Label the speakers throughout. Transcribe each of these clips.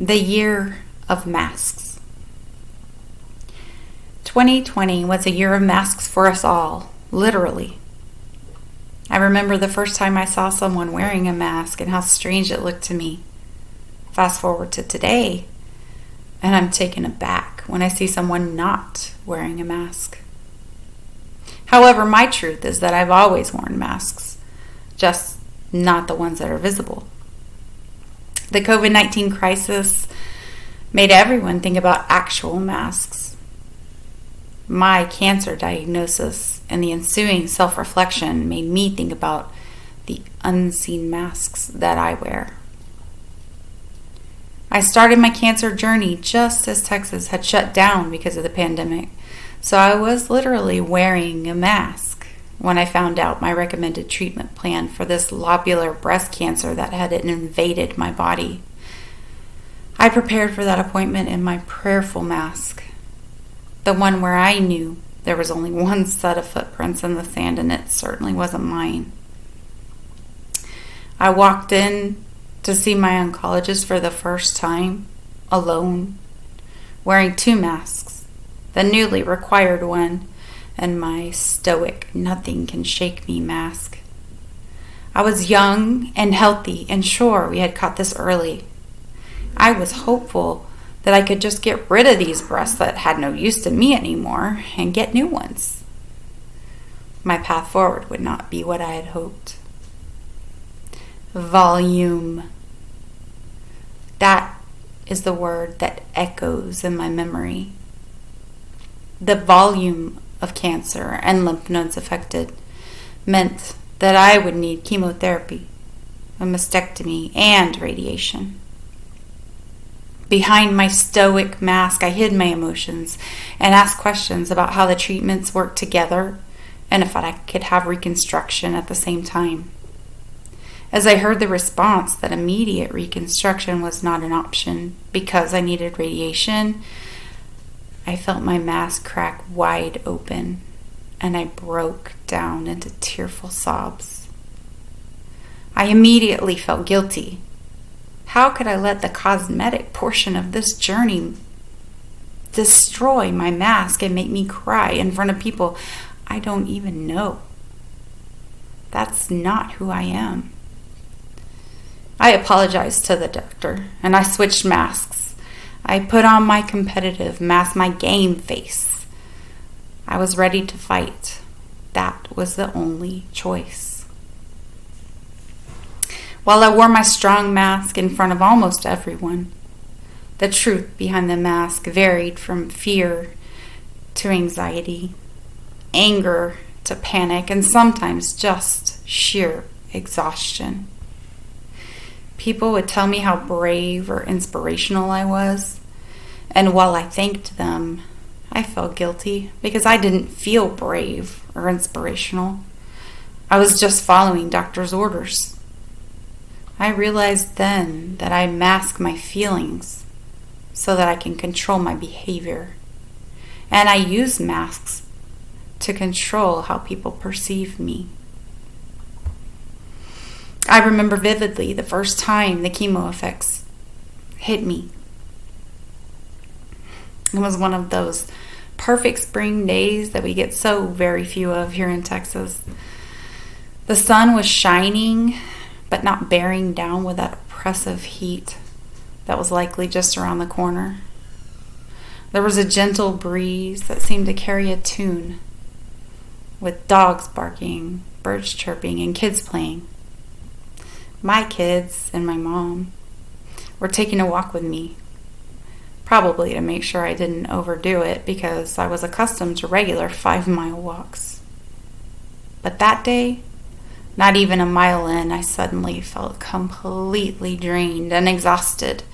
Speaker 1: The year of masks. 2020 was a year of masks for us all, literally. I remember the first time I saw someone wearing a mask and how strange it looked to me. Fast forward to today, and I'm taken aback when I see someone not wearing a mask. However, my truth is that I've always worn masks, just not the ones that are visible. The COVID-19 crisis made everyone think about actual masks. My cancer diagnosis and the ensuing self-reflection made me think about the unseen masks that I wear. I started my cancer journey just as Texas had shut down because of the pandemic, so I was literally wearing a mask when I found out my recommended treatment plan for this lobular breast cancer that had invaded my body. I prepared for that appointment in my prayerful mask, the one where I knew there was only one set of footprints in the sand, and it certainly wasn't mine. I walked in to see my oncologist for the first time, alone, wearing two masks, the newly required one and my stoic nothing can shake me mask. I was young and healthy and sure we had caught this early. I was hopeful that I could just get rid of these breasts that had no use to me anymore and get new ones. My path forward would not be what I had hoped. Volume. That is the word that echoes in my memory. The volume of cancer and lymph nodes affected meant that I would need chemotherapy, a mastectomy, and radiation. Behind my stoic mask, I hid my emotions and asked questions about how the treatments worked together and if I could have reconstruction at the same time. As I heard the response that immediate reconstruction was not an option because I needed radiation, I felt my mask crack wide open, and I broke down into tearful sobs. I immediately felt guilty. How could I let the cosmetic portion of this journey destroy my mask and make me cry in front of people I don't even know? That's not who I am. I apologized to the doctor, and I switched masks. I put on my competitive mask, my game face. I was ready to fight. That was the only choice. While I wore my strong mask in front of almost everyone, the truth behind the mask varied from fear to anxiety, anger to panic, and sometimes just sheer exhaustion. People would tell me how brave or inspirational I was, and while I thanked them, I felt guilty because I didn't feel brave or inspirational. I was just following doctor's orders. I realized then that I mask my feelings so that I can control my behavior, and I use masks to control how people perceive me. I remember vividly the first time the chemo effects hit me. It was one of those perfect spring days that we get so very few of here in Texas. The sun was shining, but not bearing down with that oppressive heat that was likely just around the corner. There was a gentle breeze that seemed to carry a tune, with dogs barking, birds chirping, and kids playing. My kids and my mom were taking a walk with me, probably to make sure I didn't overdo it because I was accustomed to regular 5-mile walks. But that day, not even a mile in, I suddenly felt completely drained and exhausted.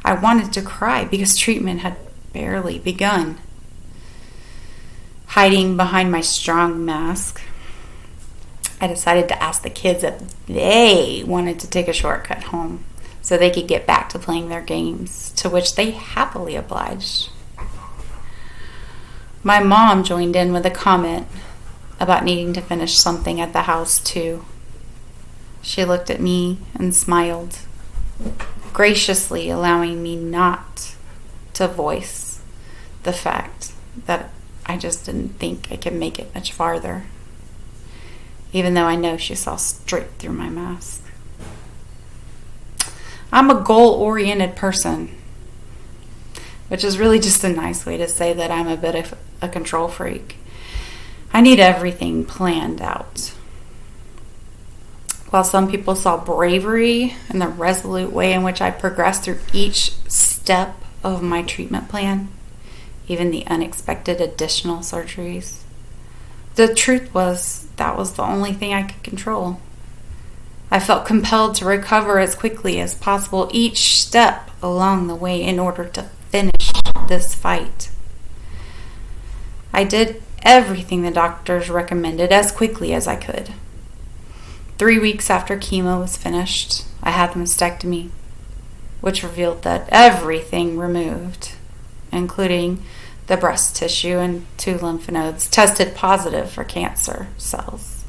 Speaker 1: I wanted to cry because treatment had barely begun. Hiding behind my strong mask, I decided to ask the kids if they wanted to take a shortcut home so they could get back to playing their games, to which they happily obliged. My mom joined in with a comment about needing to finish something at the house too. She looked at me and smiled. graciously allowing me not to voice the fact that I just didn't think I could make it much farther, even though I know she saw straight through my mask. I'm a goal-oriented person, which is really just a nice way to say that I'm a bit of a control freak. I need everything planned out. While some people saw bravery in the resolute way in which I progressed through each step of my treatment plan, even the unexpected additional surgeries, the truth was that was the only thing I could control. I felt compelled to recover as quickly as possible each step along the way in order to finish this fight. I did everything the doctors recommended as quickly as I could. 3 weeks after chemo was finished, I had the mastectomy, which revealed that everything removed, including the breast tissue and 2 lymph nodes, tested positive for cancer cells.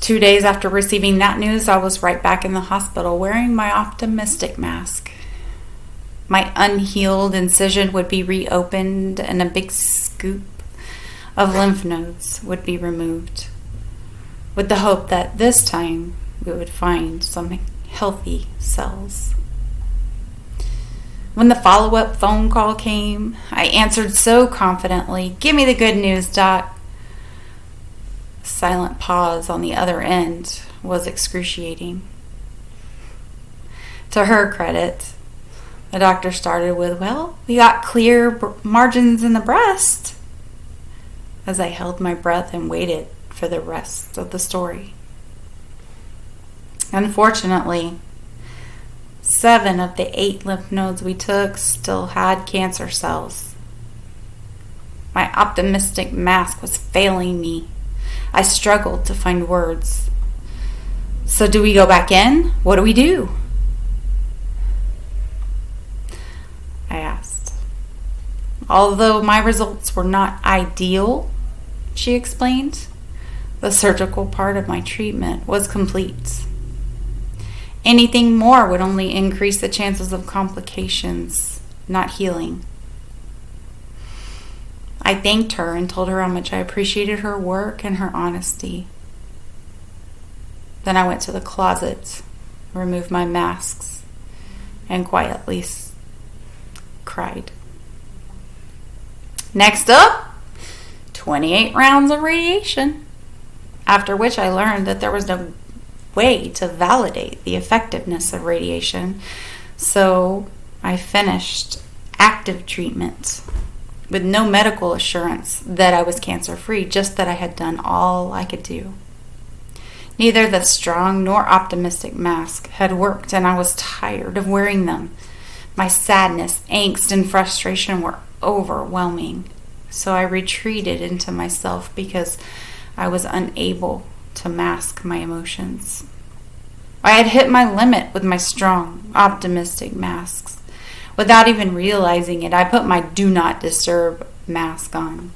Speaker 1: 2 days after receiving that news, I was right back in the hospital wearing my optimistic mask. My unhealed incision would be reopened and a big scoop of lymph nodes would be removed, with the hope that this time we would find some healthy cells. When the follow-up phone call came, I answered so confidently, "Give me the good news, Doc." Silent pause on the other end was excruciating. To her credit, the doctor started with, "Well, we got clear margins in the breast," as I held my breath and waited for the rest of the story. Unfortunately, 7 of the 8 lymph nodes we took still had cancer cells. My optimistic mask was failing me. I struggled to find words. "So do we go back in? What do we do?" I asked. "Although my results were not ideal," she explained, "the surgical part of my treatment was complete. Anything more would only increase the chances of complications, not healing." I thanked her and told her how much I appreciated her work and her honesty. Then I went to the closet, removed my masks, and quietly cried. Next up, 28 rounds of radiation, after which I learned that there was no way to validate the effectiveness of radiation, so I finished active treatment with no medical assurance that I was cancer-free, just that I had done all I could do. Neither the strong nor optimistic mask had worked, and I was tired of wearing them. My sadness, angst, and frustration were overwhelming, so I retreated into myself because I was unable to mask my emotions. I had hit my limit with my strong, optimistic masks. Without even realizing it, I put my do not disturb mask on.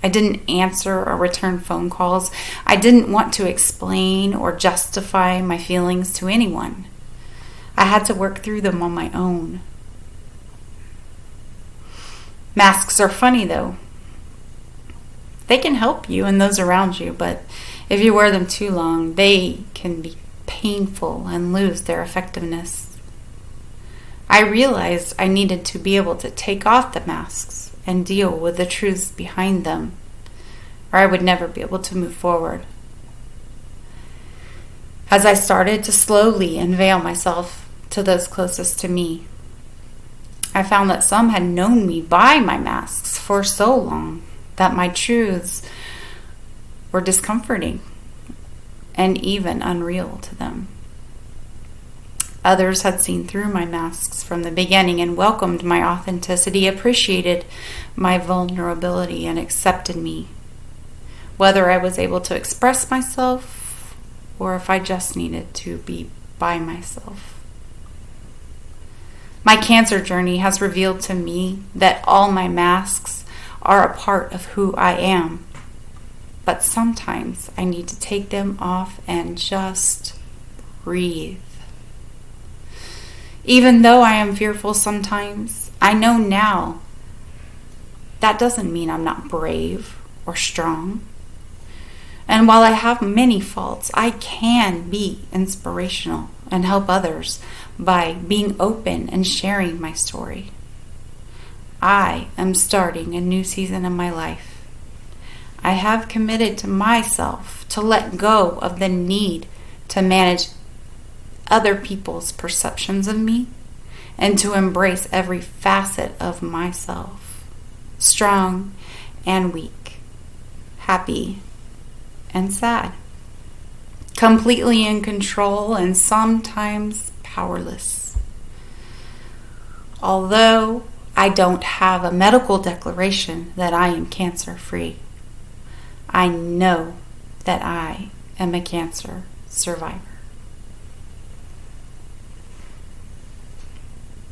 Speaker 1: I didn't answer or return phone calls. I didn't want to explain or justify my feelings to anyone. I had to work through them on my own. Masks are funny, though. They can help you and those around you, but if you wear them too long, they can be painful and lose their effectiveness. I realized I needed to be able to take off the masks and deal with the truths behind them, or I would never be able to move forward. As I started to slowly unveil myself to those closest to me, I found that some had known me by my masks for so long that my truths were discomforting and even unreal to them. Others had seen through my masks from the beginning and welcomed my authenticity, appreciated my vulnerability, and accepted me, whether I was able to express myself or if I just needed to be by myself. My cancer journey has revealed to me that all my masks are a part of who I am, but sometimes I need to take them off and just breathe. Even though I am fearful sometimes, I know now that doesn't mean I'm not brave or strong. And while I have many faults, I can be inspirational and help others by being open and sharing my story. I am starting a new season in my life. I have committed to myself to let go of the need to manage other people's perceptions of me and to embrace every facet of myself, strong and weak, happy and sad, completely in control and sometimes powerless. Although I don't have a medical declaration that I am cancer-free, I know that I am a cancer survivor.